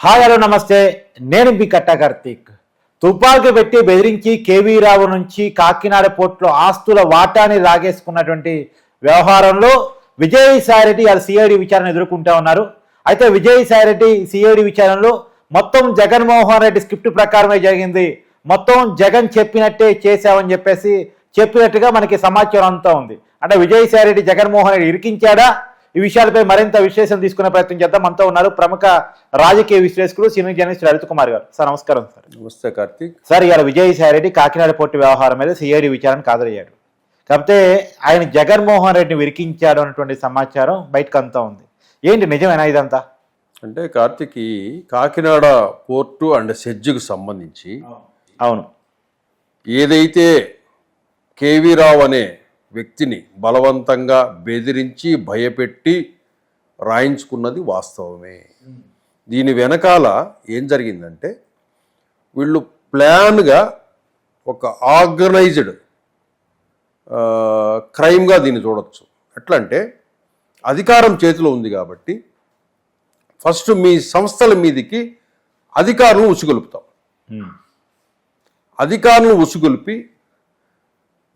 Hi hello నమస్తే, నేను మీ కట్టా కార్తీక్. తుపాకీ పెట్టి బెదిరించి కేవీ రావు నుంచి కాకినాడ పోర్టులో ఆస్తుల వాటాని లాగేసుకున్నటువంటి వ్యవహారంలో విజయసాయిరెడ్డి వాళ్ళ సిఐడి విచారణ ఎదుర్కొంటా ఉన్నారు. అయితే విజయసాయిరెడ్డి సిఐడి విచారణలో మొత్తం జగన్మోహన్ రెడ్డి స్క్రిప్ట్ ప్రకారమే జరిగింది, మొత్తం జగన్ చెప్పినట్టే చేశామని చెప్పినట్టుగా మనకి సమాచారం అంతా ఉంది. అంటే విజయసాయిరెడ్డి జగన్మోహన్ రెడ్డి ఇరికించాడా? ఈ విషయాలపై మరింత విశ్లేషణ తీసుకునే ప్రయత్నం చేద్దాం. మనతో ఉన్నారు ప్రముఖ రాజకీయ విశ్లేషకులు సీనియర్ జర్నలిస్ట్ లలిత్ కుమార్ గారు. సార్ నమస్కారం. సార్ నమస్తే కార్తీక్. సార్, ఇవాళ విజయసాయిరెడ్డి కాకినాడ పోర్టు వ్యవహారం మీద సిఐడి విచారణకు హాజరయ్యాడు. కాకపోతే ఆయన జగన్మోహన్ రెడ్డిని విరికించాడు అన్నటువంటి సమాచారం బయటకు అంతా ఉంది. ఏంటి నిజమేనా ఇదంతా? అంటే కార్తీక్, ఈ కాకినాడ పోర్టు అండ్ సెడ్జ్కు సంబంధించి అవును, ఏదైతే కేవీ రావు అనే వ్యక్తిని బలవంతంగా బెదిరించి భయపెట్టి రాయించుకున్నది వాస్తవమే. దీని వెనకాల ఏం జరిగిందంటే, వీళ్ళు ప్లాన్గా ఒక ఆర్గనైజ్డ్ క్రైమ్గా దీన్ని చూడొచ్చు. ఎట్లా అంటే, అధికారం చేతిలో ఉంది కాబట్టి ఫస్ట్ మీ సంస్థల మీదికి అధికారులను ఉసుగొలుపుతాం. అధికారులను ఉసుగొలిపి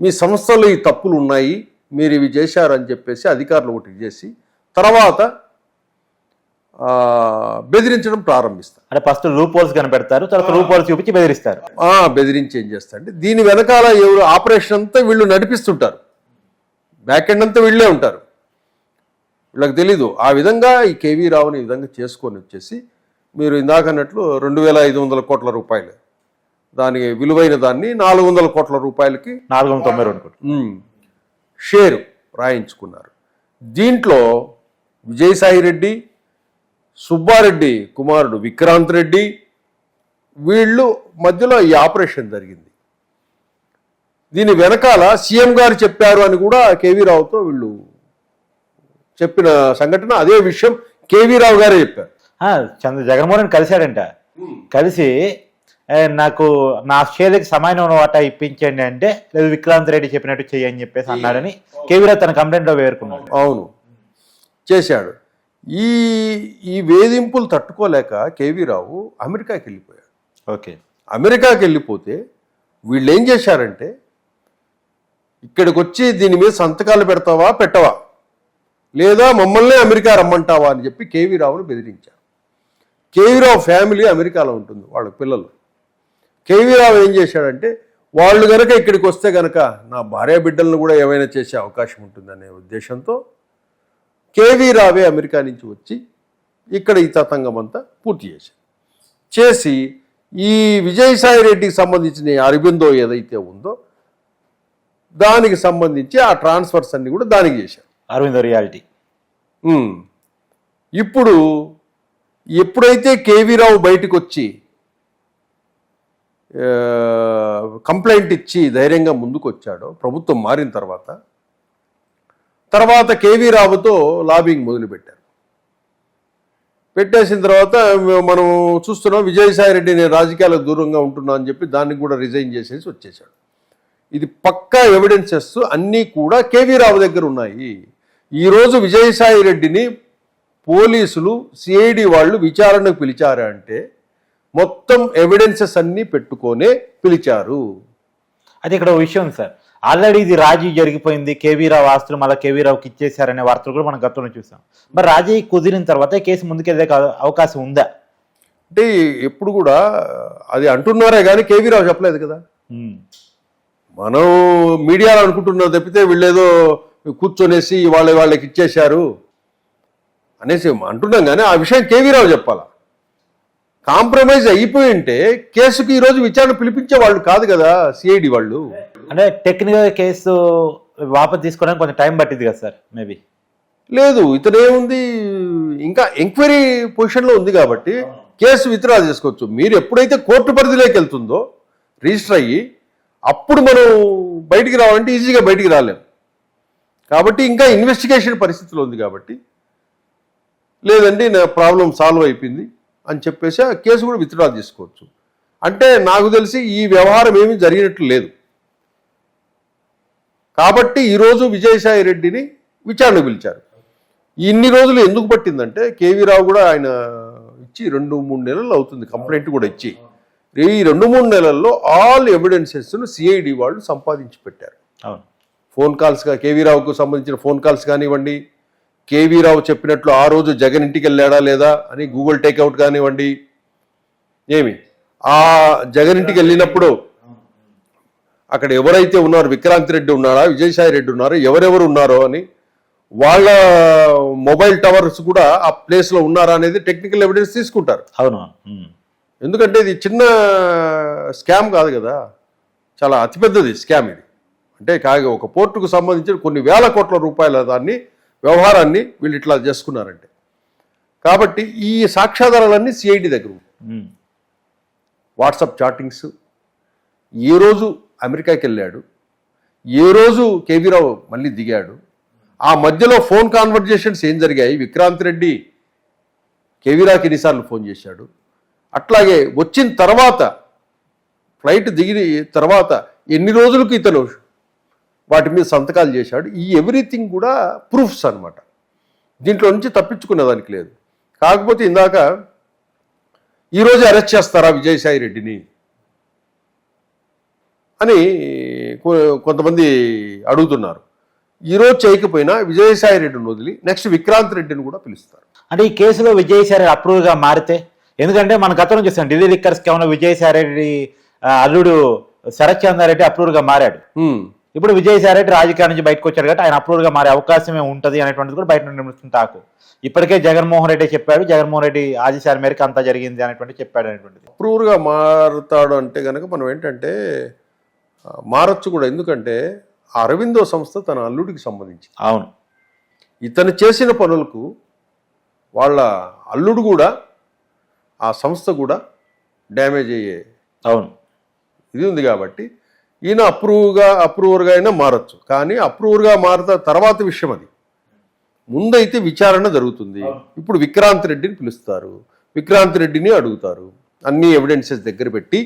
మీ సంస్థలో ఈ తప్పులు ఉన్నాయి, మీరు ఇవి చేశారని చెప్పేసి అధికారులు ఒకటి చేసి తర్వాత బెదిరించడం ప్రారంభిస్తారు. అంటే ఫస్ట్ రూప్ హోల్స్ కనిపెడతారు, తర్వాత రూప్ హోల్స్ చూపించి బెదిరిస్తారు. బెదిరించి ఏం చేస్తారంటే, దీని వెనకాల ఎవరు ఆపరేషన్ అంతా వీళ్ళు నడిపిస్తుంటారు, బ్యాక్ ఎండ్ అంతా వీళ్ళే ఉంటారు, వీళ్ళకి తెలీదు. ఆ విధంగా ఈ కేవీ రావుని ఈ విధంగా చేసుకొని వచ్చేసి, మీరు ఇందాక అన్నట్లు 2500 కోట్ల రూపాయలు, దానికి విలువైన దాన్ని 400 కోట్ల రూపాయలకి 492 కోట్లు షేరు రాయించుకున్నారు. దీంట్లో విజయసాయిరెడ్డి, సుబ్బారెడ్డి కుమారుడు విక్రాంత్ రెడ్డి, వీళ్ళు మధ్యలో ఈ ఆపరేషన్ జరిగింది. దీని వెనకాల సీఎం గారు చెప్పారు అని కూడా కేవీ రావుతో వీళ్ళు చెప్పిన సంఘటన. అదే విషయం కేవీ రావు గారే చెప్పారు. జగన్మోహన్ రెడ్డి కలిశాడంట, కలిసి నాకు నా షేర్కి సమానమైన వాటా ఇప్పించండి అంటే, లేదు విక్రాంత్ రెడ్డి చెప్పినట్టు చెయ్యని చెప్పేసి అన్నాడని కేవీరావు తన కంప్లైంట్లో పేర్కొన్నాడు. అవును, చేశాడు. ఈ వేధింపులు తట్టుకోలేక కేవీరావు అమెరికాకి వెళ్ళిపోయాడు. ఓకే, అమెరికాకి వెళ్ళిపోతే వీళ్ళు ఏం చేశారంటే, ఇక్కడికి వచ్చి దీని మీద సంతకాలు పెడతావా పెట్టవా, లేదా మమ్మల్ని అమెరికా రమ్మంటావా అని చెప్పి కేవీరావుని బెదిరించారు. కేవీరావు ఫ్యామిలీ అమెరికాలో ఉంటుంది, వాళ్ళ పిల్లలు. కేవీరావు ఏం చేశాడంటే, వాళ్ళు కనుక ఇక్కడికి వస్తే కనుక నా భార్య బిడ్డలను కూడా ఏమైనా చేసే అవకాశం ఉంటుందనే ఉద్దేశంతో కేవీరావే అమెరికా నుంచి వచ్చి ఇక్కడ ఈ తతంగం అంతా పూర్తి చేసి ఈ విజయసాయిరెడ్డికి సంబంధించిన అరబిందో ఏదైతే ఉందో దానికి సంబంధించి ఆ ట్రాన్స్ఫర్స్ అన్ని కూడా దానికి చేశారు. అరవిందో రియాలిటీ. ఇప్పుడు ఎప్పుడైతే కేవీరావు బయటకు వచ్చి కంప్లైంట్ ఇచ్చి ధైర్యంగా ముందుకు వచ్చాడో, ప్రభుత్వం మారిన తర్వాత కేవీ రావుతో లాబింగ్ మొదలుపెట్టారు. పెట్టేసిన తర్వాత మనం చూస్తున్నాం, విజయసాయిరెడ్డి నేను రాజకీయాలకు దూరంగా ఉంటున్నా అని చెప్పి దాన్ని కూడా రిజైన్ చేసేసి వచ్చేసాడు. ఇది పక్కా ఎవిడెన్సెస్ అన్నీ కూడా కేవీ రావు దగ్గర ఉన్నాయి. ఈరోజు విజయసాయిరెడ్డిని పోలీసులు సిఐడి వాళ్ళు విచారణకు పిలిచారంటే మొత్తం ఎవిడెన్సెస్ అన్నీ పెట్టుకొనే పిలిచారు. అది ఇక్కడ విషయం సార్, ఆల్రెడీ ఇది రాజీ జరిగిపోయింది, కేవీరావు ఆస్తులు మళ్ళీ కేవీరావుకి ఇచ్చేశారనే వార్తలు కూడా మనం గతంలో చూసాం. మరి రాజీ కుదిరిన తర్వాత కేసు ముందుకెళ్ళే అవకాశం ఉందా? అంటే ఎప్పుడు కూడా అది అంటున్నారే కానీ కేవీరావు చెప్పలేదు కదా. మనం మీడియాలో అనుకుంటున్నారు తప్పితే వీళ్ళేదో కూర్చొనేసి వాళ్ళకి ఇచ్చేశారు అనేసి అంటున్నాం, కానీ ఆ విషయం కేవీరావు చెప్పాలా. కాంప్రమైజ్ అయిపోయి ఉంటే కేసుకి ఈరోజు విచారణ పిలిపించే వాళ్ళు కాదు కదా సిఐడి వాళ్ళు. అంటే టెక్నికల్ కేసు వాపసు తీసుకోవడానికి కొంచెం టైం పట్టింది కదా సార్? మేబీ లేదు, ఇతనేముంది, ఇంకా ఎంక్వైరీ పొజిషన్లో ఉంది కాబట్టి కేసు విత్డ్రా చేసుకోవచ్చు. మీరు ఎప్పుడైతే కోర్టు పరిధిలోకి వెళ్తుందో రిజిస్టర్ అయ్యి, అప్పుడు మనం బయటికి రావాలంటే ఈజీగా బయటికి రాలేం. కాబట్టి ఇంకా ఇన్వెస్టిగేషన్ పరిస్థితిలో ఉంది కాబట్టి, లేదండి నా ప్రాబ్లం సాల్వ్ అయిపోయింది అని చెప్పేసి ఆ కేసు కూడా విత్డ్రా చేసుకోవచ్చు. అంటే నాకు తెలిసి ఈ వ్యవహారం ఏమీ జరిగినట్లు లేదు. కాబట్టి ఈరోజు విజయసాయిరెడ్డిని విచారణ పిలిచారు. ఇన్ని రోజులు ఎందుకు పట్టిందంటే, కేవీ రావు కూడా ఆయన ఇచ్చి 2-3 నెలలు అవుతుంది కంప్లైంట్ కూడా ఇచ్చి. ఈ 2-3 నెలల్లో ఆల్ ఎవిడెన్సెస్ను సిఐడి వాళ్ళు సంపాదించి పెట్టారు. అవును. ఫోన్ కాల్స్గా కేవీ రావుకు సంబంధించిన ఫోన్ కాల్స్ కానివ్వండి, కేవీ రావు చెప్పినట్లు ఆ రోజు జగన్ ఇంటికి వెళ్ళాడా లేదా అని గూగుల్ టేక్అవుట్ కానివ్వండి, ఏమి ఆ జగన్ ఇంటికి వెళ్ళినప్పుడు అక్కడ ఎవరైతే ఉన్నారో, విక్రాంత్ రెడ్డి ఉన్నారా, విజయసాయి రెడ్డి ఉన్నారో, ఎవరెవరు ఉన్నారో అని వాళ్ళ మొబైల్ టవర్స్ కూడా ఆ ప్లేస్లో ఉన్నారా అనేది టెక్నికల్ ఎవిడెన్స్ తీసుకుంటారు. అవును. ఎందుకంటే ఇది చిన్న స్కామ్ కాదు కదా, చాలా అతిపెద్దది స్కామ్ ఇది. అంటే కాగా ఒక పోర్టుకు సంబంధించిన కొన్ని వేల కోట్ల రూపాయల వ్యవహారాన్ని వీళ్ళు ఇట్లా చేసుకున్నారంటే. కాబట్టి ఈ సాక్ష్యాధారాలన్నీ సిఐడి దగ్గర ఉన్నాయి. వాట్సాప్ చాటింగ్స్, ఏ రోజు అమెరికాకి వెళ్ళాడు, ఏ రోజు కేవీ రావు మళ్ళీ దిగాడు, ఆ మధ్యలో ఫోన్ కాన్వర్జేషన్స్ ఏం జరిగాయి, విక్రాంత్ రెడ్డి కేవీ రావుకి ఎన్నిసార్లు ఫోన్ చేశాడు, అట్లాగే వచ్చిన తర్వాత ఫ్లైట్ దిగిన తర్వాత ఎన్ని రోజులకు ఇతను వాటి మీద సంతకాలు చేశాడు, ఈ ఎవ్రీథింగ్ కూడా ప్రూఫ్స్ అన్నమాట. దీంట్లో నుంచి తప్పించుకునేదానికి లేదు. కాకపోతే ఇందాక ఈరోజు అరెస్ట్ చేస్తారా విజయసాయి రెడ్డిని అని కొంతమంది అడుగుతున్నారు. ఈరోజు చేయకపోయినా విజయసాయి రెడ్డిని వదిలి నెక్స్ట్ విక్రాంత్ రెడ్డిని కూడా పిలుస్తారు. అంటే ఈ కేసులో విజయసాయి రెడ్డి అప్రూవ్గా మారితే, ఎందుకంటే మన గతంలో చూస్తాం ఢిల్లీ లిక్కర్స్కి ఏమైనా విజయసాయి రెడ్డి అల్లుడు శరత్ చంద్రారెడ్డి అప్రూవ్గా మారాడు. ఇప్పుడు విజయసాయి రెడ్డి రాజకీయాల నుంచి బయటకు వచ్చాడు కాబట్టి ఆయన అప్రూవ్గా మారే అవకాశమే ఉంటుంది అనేటువంటిది కూడా బయట నుండి నిలుస్తుంది టాకు. ఇప్పటికే జగన్మోహన్ రెడ్డి చెప్పాడు, జగన్మోహన్ రెడ్డి ఆదేశాల మేరకు అంతా జరిగింది అనేటువంటి చెప్పాడు అనేటువంటిది. అప్రూవ్గా మారుతాడు అంటే కనుక మనం ఏంటంటే మారచ్చు కూడా. ఎందుకంటే అరవిందో సంస్థ తన అల్లుడికి సంబంధించి, అవును, ఇతను చేసిన పనులకు వాళ్ళ అల్లుడు కూడా ఆ సంస్థ కూడా డ్యామేజ్ అయ్యే అవును ఇది ఉంది. కాబట్టి ఈయన అప్రూవర్గా అయినా మారచ్చు. కానీ అప్రూవర్గా మారుతా తర్వాత విషయం అది. ముందైతే విచారణ జరుగుతుంది. ఇప్పుడు విక్రాంత్ రెడ్డిని పిలుస్తారు, విక్రాంత్ రెడ్డిని అడుగుతారు, అన్ని ఎవిడెన్సెస్ దగ్గర పెట్టి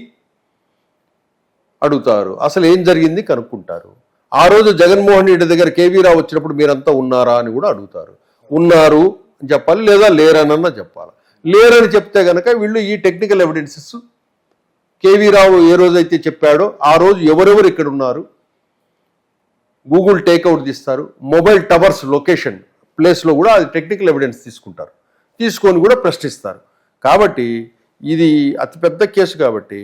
అడుగుతారు, అసలు ఏం జరిగింది కనుక్కుంటారు. ఆ రోజు జగన్మోహన్ రెడ్డి దగ్గర కేవీ రావు వచ్చినప్పుడు మీరంతా ఉన్నారా అని కూడా అడుగుతారు. ఉన్నారు అని చెప్పాలి, లేదా లేరనన్నా చెప్పాలి. లేరని చెప్తే కనుక వీళ్ళు ఈ టెక్నికల్ ఎవిడెన్సెస్ కేవీ రావు ఏ రోజైతే చెప్పాడో ఆ రోజు ఎవరెవరు ఇక్కడ ఉన్నారు, గూగుల్ టేక్అవుట్ తీస్తారు, మొబైల్ టవర్స్ లొకేషన్ ప్లేస్లో కూడా అది టెక్నికల్ ఎవిడెన్స్ తీసుకుంటారు, తీసుకొని కూడా ప్రశ్నిస్తారు. కాబట్టి ఇది అతిపెద్ద కేసు. కాబట్టి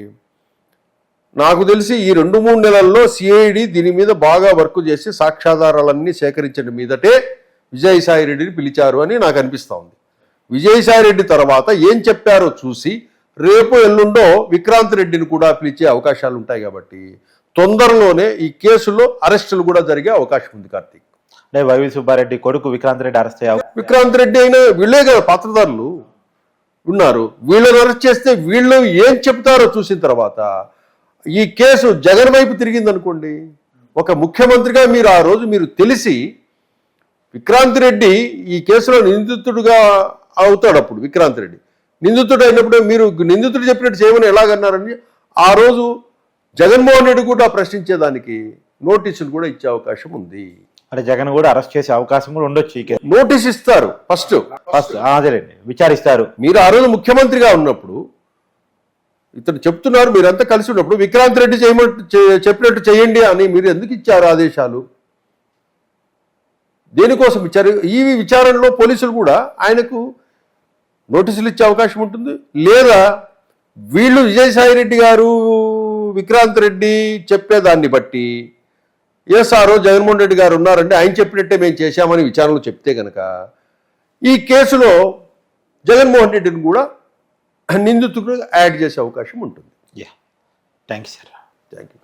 నాకు తెలిసి ఈ 2-3 నెలల్లో సిఐడి దీని మీద బాగా వర్క్ చేసి సాక్ష్యాధారాలన్నీ సేకరించిన మీదటే విజయసాయి రెడ్డిని పిలిచారు అని నాకు అనిపిస్తూ ఉంది. విజయసాయి రెడ్డి తర్వాత ఏం చెప్పారో చూసి రేపు ఎల్లుండో విక్రాంత్ రెడ్డిని కూడా పిలిచే అవకాశాలు ఉంటాయి. కాబట్టి తొందరలోనే ఈ కేసులో అరెస్టులు కూడా జరిగే అవకాశం ఉంది. కార్తీక్, అంటే వైవి సుబ్బారెడ్డి కొడుకు విక్రాంత్ రెడ్డి అరెస్ట్ అయ్యారు. విక్రాంత్ రెడ్డి అయినా వీళ్ళే కదా పాత్రధారులు ఉన్నారు. వీళ్ళని అరెస్ట్ చేస్తే వీళ్ళు ఏం చెప్తారో చూసిన తర్వాత ఈ కేసు జగన్ వైపు తిరిగిందనుకోండి, ఒక ముఖ్యమంత్రిగా మీరు ఆ రోజు మీరు తెలిసి విక్రాంత్ రెడ్డి ఈ కేసులో నిందితుడుగా అవుతాడు. అప్పుడు విక్రాంత్ రెడ్డి నిందితుడు అయినప్పుడు మీరు నిందితుడు చెప్పినట్టు చేయమని ఎలాగన్నారని ఆ రోజు జగన్మోహన్ రెడ్డి కూడా ప్రశ్నించేదానికి నోటీసులు కూడా ఇచ్చే అవకాశం ఉంది. అంటే జగన్ కూడా అరెస్ట్ చేసే అవకాశం కూడా ఉండొచ్చు. ఈ నోటీస్ ఇస్తారు ఫస్ట్ అదేలేండి, విచారిస్తారు. మీరు ఆ రోజు ముఖ్యమంత్రిగా ఉన్నప్పుడు ఇతను చెప్తున్నారు, మీరంతా కలిసి ఉన్నప్పుడు విక్రాంత్ రెడ్డి చెప్పినట్టు చేయండి అని మీరు ఎందుకు ఇచ్చారు ఆదేశాలు? దేనికోసం ఇచ్చారు? ఈ విచారణలో పోలీసులు కూడా ఆయనకు నోటీసులు ఇచ్చే అవకాశం ఉంటుంది. లేదా వీళ్ళు విజయసాయి రెడ్డి గారు విక్రాంత్ రెడ్డి చెప్పేదాన్ని బట్టి ఆ రోజు జగన్మోహన్ రెడ్డి గారు ఉన్నారంటే ఆయన చెప్పినట్టే మేము చేశామని విచారణలో చెప్తే కనుక ఈ కేసులో జగన్మోహన్ రెడ్డిని కూడా నిందితుడు యాడ్ చేసే అవకాశం ఉంటుంది. Thank you sir. Thank you.